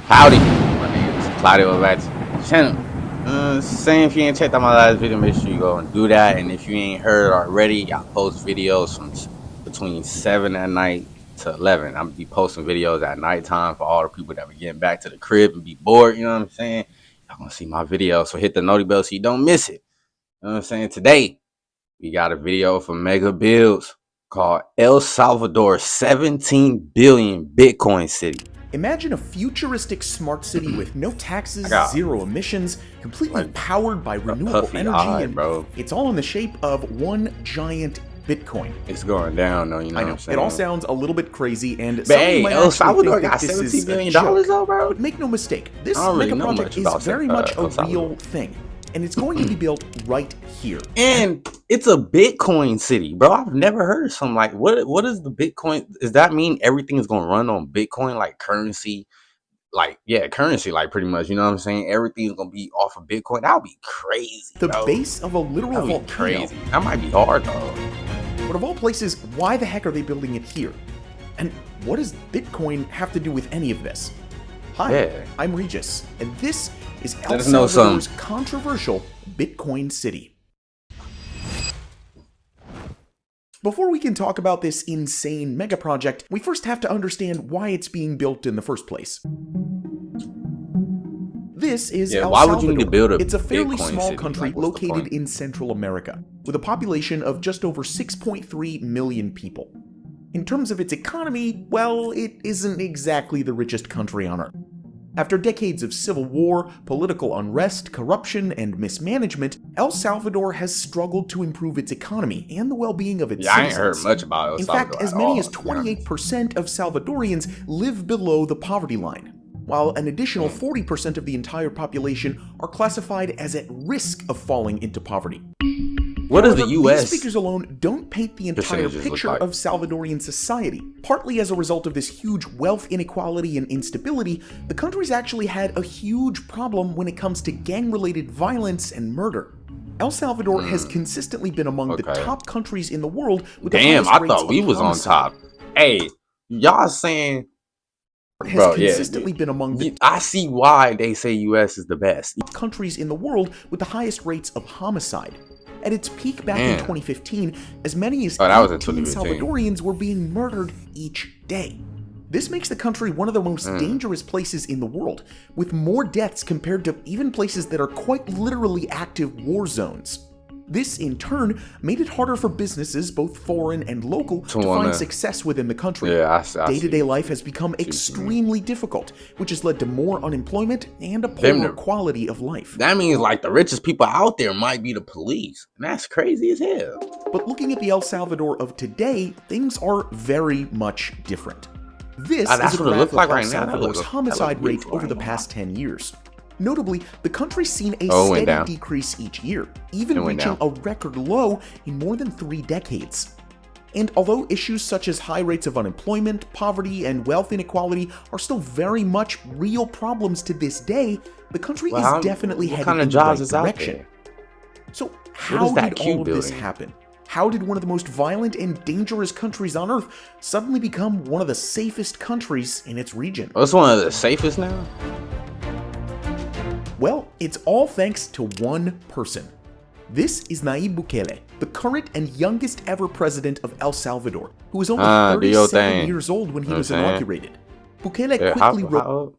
Howdy, my name is Claudio back to the channel. Same, if you ain't checked out my last video, make sure you go and do that. And if you ain't heard already, I post videos from between 7 at night to 11. I'm gonna be posting videos at nighttime for all the people that be getting back to the crib and be bored. You know what I'm saying? Y'all gonna see my videos, so hit the noti bell so you don't miss it. You know what I'm saying? Today we got a video from Mega Builds called El Salvador 17 billion Bitcoin City. Imagine a futuristic smart city with no taxes, zero emissions, completely powered by renewable energy, and it's all in the shape of one giant Bitcoin. It's going down though, you know what I'm saying? It all sounds a little bit crazy, and but hey, El Salvador got $17 billion though, bro. But make no mistake, this mega project is very much a real thing. And it's going to be built right here. And it's a Bitcoin city, bro. I've never heard of something like what is the Bitcoin? Does that mean everything is going to run on Bitcoin, like currency? Like, yeah, currency, like pretty much, you know what I'm saying? Everything's going to be off of Bitcoin. That would be crazy, The base of a literal volcano. Crazy. That might be hard, though. But of all places, why the heck are they building it here? And what does Bitcoin have to do with any of this? Hi, I'm Regis, and this is El Salvador's controversial Bitcoin City. Before we can talk about this insane mega project, we first have to understand why it's being built in the first place. This is El Salvador. Would you need to build it's a fairly Bitcoin small city? country located in Central America, with a population of just over 6.3 million people. In terms of its economy, well, it isn't exactly the richest country on Earth. After decades of civil war, political unrest, corruption, and mismanagement, El Salvador has struggled to improve its economy and the well-being of its citizens. I ain't heard much about El Salvador. In fact, as many as 28% of Salvadorians live below the poverty line, while an additional 40% of the entire population are classified as at risk of falling into poverty. What is the U.S.? These figures alone don't paint the entire picture of Salvadorian society. Partly as a result of this huge wealth inequality and instability, the country's actually had a huge problem when it comes to gang-related violence and murder. El Salvador has consistently been among the top countries in the world with the highest rates of homicide. I thought we was on top. Hey, y'all saying... has consistently been among the... I see why they say U.S. is the best. ...countries in the world with the highest rates of homicide. At its peak back in 2015, as many as 18 Salvadorians were being murdered each day. This makes the country one of the most dangerous places in the world, with more deaths compared to even places that are quite literally active war zones. This, in turn, made it harder for businesses, both foreign and local, to find success within the country. Day-to-day life has become extremely difficult, which has led to more unemployment and a poorer quality of life. That means, like, the richest people out there might be the police. And that's crazy as hell. But looking at the El Salvador of today, things are very much different. This is a graph of El Salvador's homicide rate over the past 10 years. Notably, the country's seen a steady decrease each year, even reaching a record low in more than 3 decades. And although issues such as high rates of unemployment, poverty, and wealth inequality are still very much real problems to this day, the country is definitely heading in the right direction. So how did all of this happen? How did one of the most violent and dangerous countries on Earth suddenly become one of the safest countries in its region? Well, it's one of the safest now? Well, it's all thanks to one person. This is Nayib Bukele, the current and youngest ever president of El Salvador, who was only 37 years old when he was inaugurated. Bukele quickly rose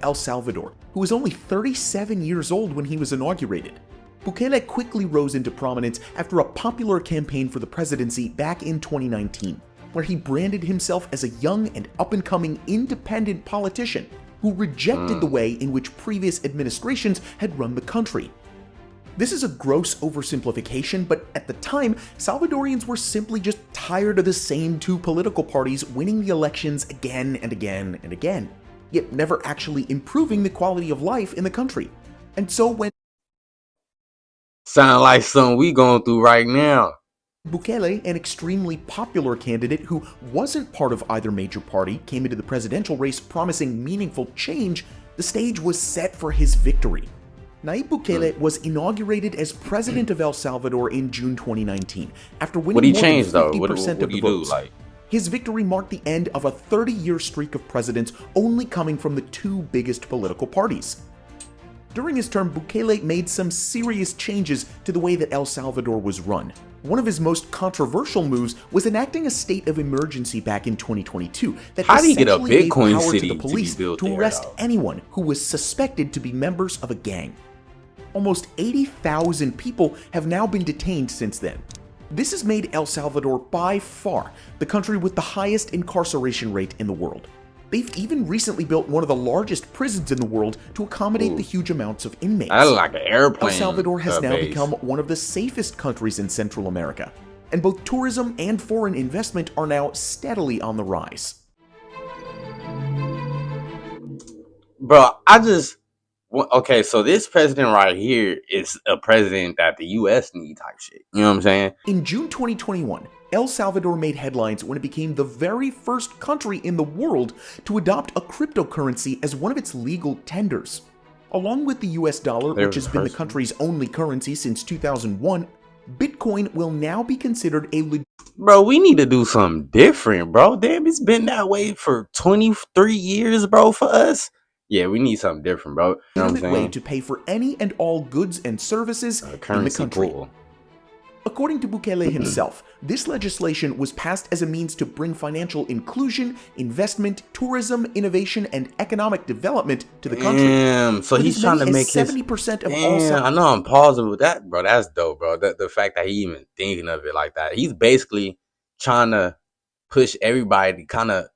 El Salvador, who was only 37 years old when he was inaugurated. Bukele quickly rose into prominence after a popular campaign for the presidency back in 2019, where he branded himself as a young and up-and-coming independent politician who rejected the way in which previous administrations had run the country. This is a gross oversimplification, but at the time, Salvadorians were simply just tired of the same 2 political parties winning the elections again and again and again, yet never actually improving the quality of life in the country. And so when sound like something we going through right now. Bukele, an extremely popular candidate who wasn't part of either major party, came into the presidential race promising meaningful change, the stage was set for his victory. Nayib Bukele was inaugurated as president of El Salvador in June 2019, after winning more than 50% of the votes. His victory marked the end of a 30-year streak of presidents only coming from the two biggest political parties. During his term, Bukele made some serious changes to the way that El Salvador was run. One of his most controversial moves was enacting a state of emergency back in 2022 that essentially gave power to the police to arrest anyone who was suspected to be members of a gang. Almost 80,000 people have now been detained since then. This has made El Salvador by far the country with the highest incarceration rate in the world. They've even recently built one of the largest prisons in the world to accommodate the huge amounts of inmates. That's like an airplane. El Salvador has now become one of the safest countries in Central America, and both tourism and foreign investment are now steadily on the rise. Bro, okay, so this president right here is a president that the U.S. need type shit. You know what I'm saying? In June 2021, El Salvador made headlines when it became the very first country in the world to adopt a cryptocurrency as one of its legal tenders. Along with the US dollar, which has been the country's only currency since 2001, Bitcoin will now be considered a Bro, we need to do something different, bro. Damn, it's been that way for 23 years, bro, for us. Yeah, we need something different, bro. You know what I'm saying? way to pay for any and all goods and services in the country. Pool. According to Bukele himself, this legislation was passed as a means to bring financial inclusion, investment, tourism, innovation, and economic development to the country. Damn, so he's trying to make 70% of all. I know, I'm pausing with that, bro. That's dope, bro. The fact that he even thinking of it like that. He's basically trying to push everybody to kind of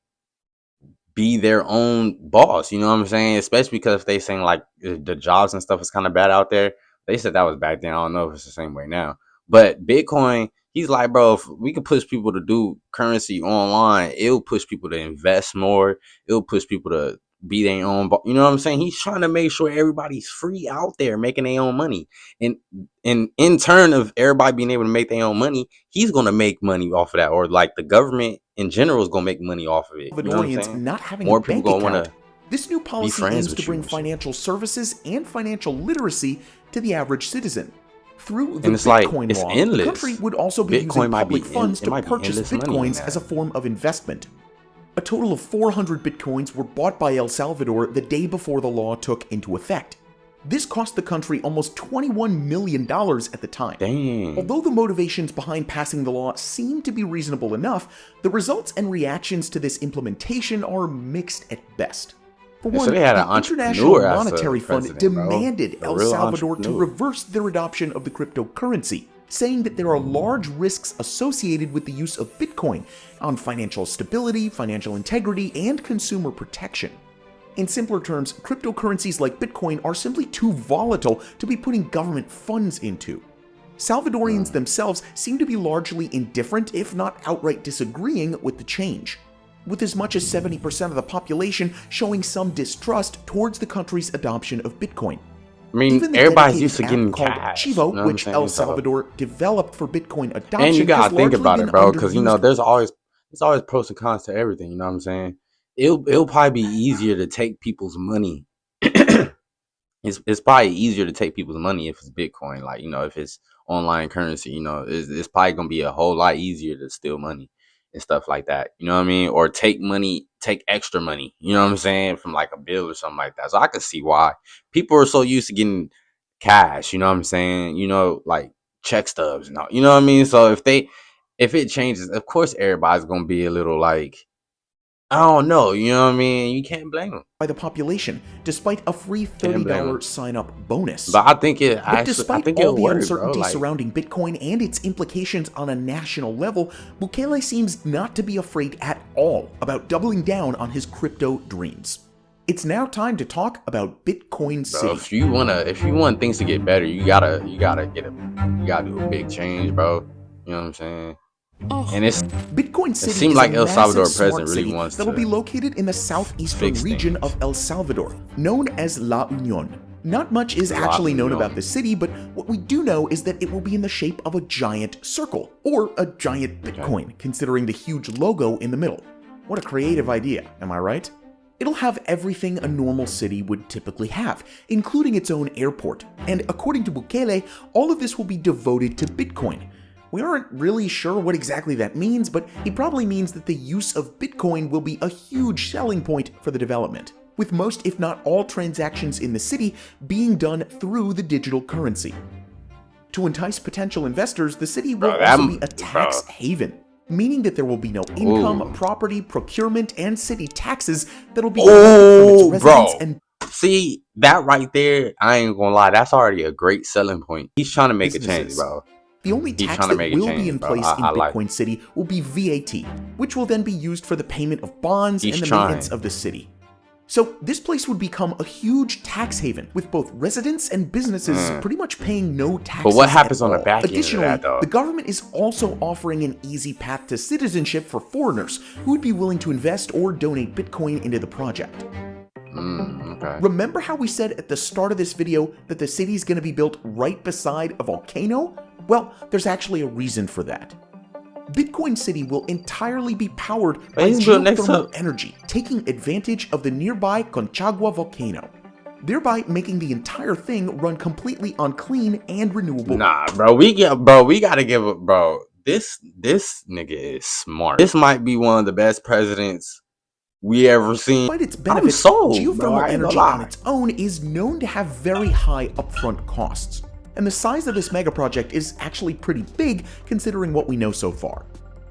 be their own boss. You know what I'm saying? Especially because they saying like the jobs and stuff is kind of bad out there. They said that was back then. I don't know if it's the same way now. But Bitcoin, he's like, bro, if we can push people to do currency online, it'll push people to invest more. It'll push people to be their own. You know what I'm saying? He's trying to make sure everybody's free out there making their own money. And in turn of everybody being able to make their own money, he's going to make money off of that. Or like the government in general is going to make money off of it. You know what I'm saying? Not having more a people bank going to account. This new policy aims to bring financial services and financial literacy to the average citizen. Through the Bitcoin law, the country would also be using public funds to purchase Bitcoins as a form of investment. A total of 400 Bitcoins were bought by El Salvador the day before the law took into effect. This cost the country almost $21 million at the time. Dang. Although the motivations behind passing the law seem to be reasonable enough, the results and reactions to this implementation are mixed at best. For one, so they had the International Monetary Fund demanded El Salvador to reverse their adoption of the cryptocurrency, saying that there are large risks associated with the use of Bitcoin on financial stability, financial integrity, and consumer protection. In simpler terms, cryptocurrencies like Bitcoin are simply too volatile to be putting government funds into. Salvadorians themselves seem to be largely indifferent, if not outright disagreeing with the change, with as much as 70% of the population showing some distrust towards the country's adoption of Bitcoin. I mean, everybody's used to getting cash. Chivo, you know which El Salvador developed for Bitcoin adoption, and you gotta think about it, bro, because you know there's always pros and cons to everything. You know what I'm saying? It'll probably be easier to take people's money. It's probably easier to take people's money if it's Bitcoin, like, you know, if it's online currency. You know, it's probably gonna be a whole lot easier to steal money and stuff like that, you know what I mean? Or take extra money, you know what I'm saying, from like a bill or something like that. So I can see why people are so used to getting cash, you know what I'm saying? You know, like check stubs and all, you know what I mean? So if it changes, of course everybody's gonna be a little like, I don't know, you know what I mean? You can't blame them. By the population, despite a free $30 sign-up bonus. But I think it actually, despite all the uncertainty surrounding Bitcoin and its implications on a national level, Bukele seems not to be afraid at all about doubling down on his crypto dreams. It's now time to talk about Bitcoin City. Bro, if you want things to get better, you gotta do a big change, bro. You know what I'm saying? And Bitcoin City it seems like El Salvador president really city wants that'll be located in the southeastern region of El Salvador, known as La Unión. Not much is actually known about the city, but what we do know is that it will be in the shape of a giant circle, or a giant Bitcoin, considering the huge logo in the middle. What a creative idea, am I right? It'll have everything a normal city would typically have, including its own airport, and according to Bukele, all of this will be devoted to Bitcoin. We aren't really sure what exactly that means, but he probably means that the use of Bitcoin will be a huge selling point for the development, with most if not all transactions in the city being done through the digital currency. To entice potential investors, the city will also be a tax haven, meaning that there will be no income, property, procurement, and city taxes that'll be collected from its residents and see, that right there, I ain't gonna lie, that's already a great selling point. He's trying to make a change, bro. The only tax that will be in place in Bitcoin City will be VAT, which will then be used for the payment of bonds and the maintenance of the city. So this place would become a huge tax haven, with both residents and businesses pretty much paying no taxes. But what happens on the back end Additionally, of that, though? The government is also offering an easy path to citizenship for foreigners who would be willing to invest or donate Bitcoin into the project. Okay. Remember how we said at the start of this video that the city is going to be built right beside a volcano? Well, there's actually a reason for that. Bitcoin City will entirely be powered by geothermal energy, taking advantage of the nearby Concagua volcano, thereby making the entire thing run completely on clean and renewable. Nah, bro, we gotta give up, bro. This nigga is smart. This might be one of the best presidents we ever seen. Despite its benefits, geothermal energy on its own is known to have very high upfront costs. And the size of this mega project is actually pretty big considering what we know so far.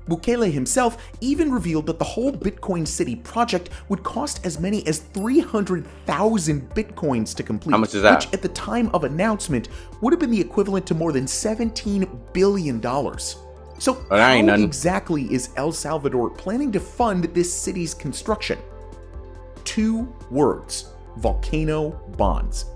Bukele himself even revealed that the whole Bitcoin City project would cost as many as 300,000 Bitcoins to complete. How much is that? Which at the time of announcement would have been the equivalent to more than $17 billion. So how exactly is El Salvador planning to fund this city's construction? 2 words: volcano bonds.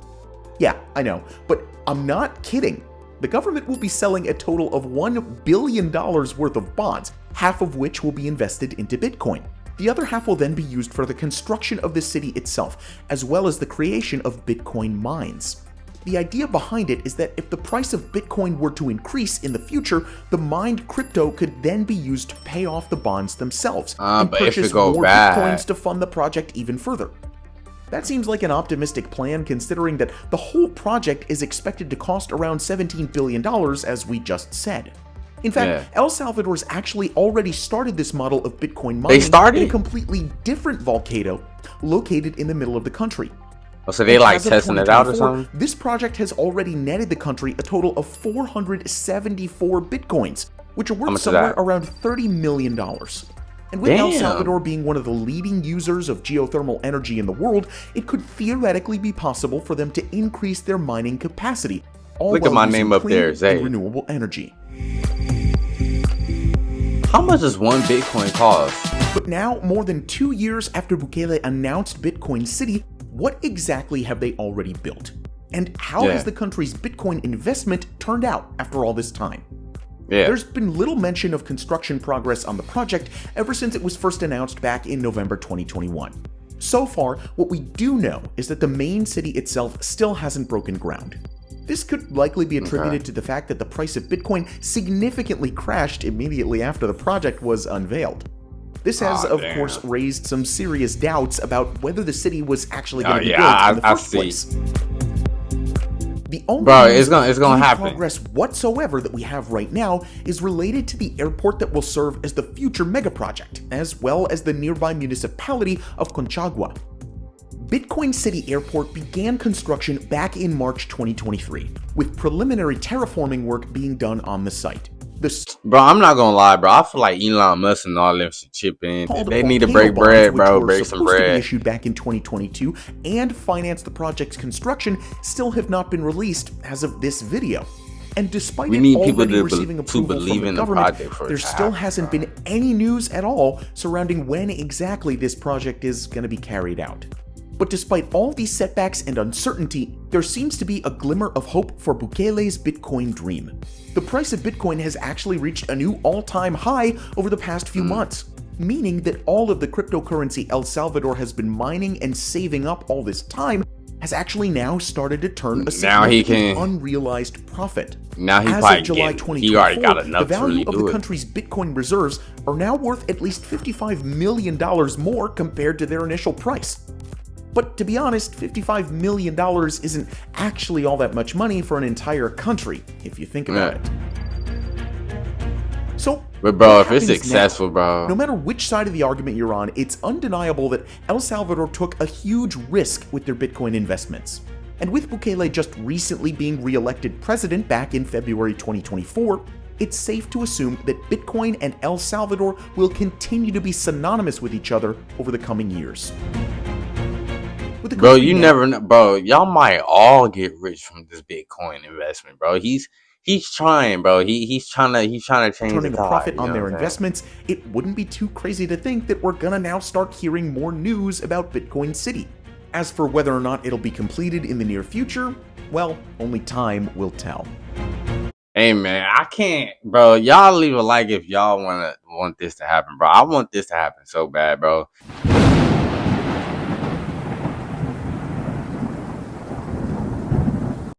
Yeah, I know, but I'm not kidding. The government will be selling a total of $1 billion worth of bonds, half of which will be invested into Bitcoin. The other half will then be used for the construction of the city itself, as well as the creation of Bitcoin mines. The idea behind it is that if the price of Bitcoin were to increase in the future, the mined crypto could then be used to pay off the bonds themselves and purchase more Bitcoins to fund the project even further. That seems like an optimistic plan considering that the whole project is expected to cost around $17 billion, as we just said. In fact, El Salvador's actually already started this model of Bitcoin mining in a completely different volcano located in the middle of the country. Oh, so they like testing it out or something? This project has already netted the country a total of 474 Bitcoins, which are worth somewhere around $30 million. And with El Salvador being one of the leading users of geothermal energy in the world, it could theoretically be possible for them to increase their mining capacity, all Look while at my using name up clean there, and Zay. renewable energy. How much does one Bitcoin cost? But now, more than 2 years after Bukele announced Bitcoin City, what exactly have they already built? And how has the country's Bitcoin investment turned out after all this time? There's been little mention of construction progress on the project ever since it was first announced back in November 2021. So far, what we do know is that the main city itself still hasn't broken ground. This could likely be attributed to the fact that the price of Bitcoin significantly crashed immediately after the project was unveiled. This has, of course, raised some serious doubts about whether the city was actually going to be built in the first place. The only it's gonna happen. progress whatsoever that we have right now is related to the airport that will serve as the future mega project, as well as the nearby municipality of Concagua. Bitcoin City Airport began construction back in March 2023, with preliminary terraforming work being done on the site. Bro, I'm not gonna lie, bro. I feel like Elon Musk and all them should chip in. They need to break bread, bro. Break some bread. To be issued back in 2022 and finance the project's construction still have not been released as of this video. And despite it already receiving approval from the government, there still hasn't been any news at all surrounding when exactly this project is going to be carried out. But despite all these setbacks and uncertainty, there seems to be a glimmer of hope for Bukele's Bitcoin dream. The price of Bitcoin has actually reached a new all-time high over the past few months, meaning that all of the cryptocurrency El Salvador has been mining and saving up all this time has actually now started to turn a significant unrealized profit. Now as of July 2024, the value of the country's Bitcoin reserves are now worth at least $55 million more compared to their initial price. But to be honest, $55 million isn't actually all that much money for an entire country, if you think about it. So, but bro, what if it's happens successful, now? bro, No matter which side of the argument you're on, it's undeniable that El Salvador took a huge risk with their Bitcoin investments. And with Bukele just recently being re-elected president back in February 2024, it's safe to assume that Bitcoin and El Salvador will continue to be synonymous with each other over the coming years. Bro, you never know, bro. Y'all might all get rich from this Bitcoin investment, bro. He's trying, bro. He's trying to change the Turning a tide. profit You on know their what I'm saying? investments, it wouldn't be too crazy to think that we're gonna now start hearing more news about Bitcoin City. As for whether or not it'll be completed in the near future, well, only time will tell. Hey man, I can't, bro. Y'all leave a like if y'all want this to happen, bro. I want this to happen so bad, bro.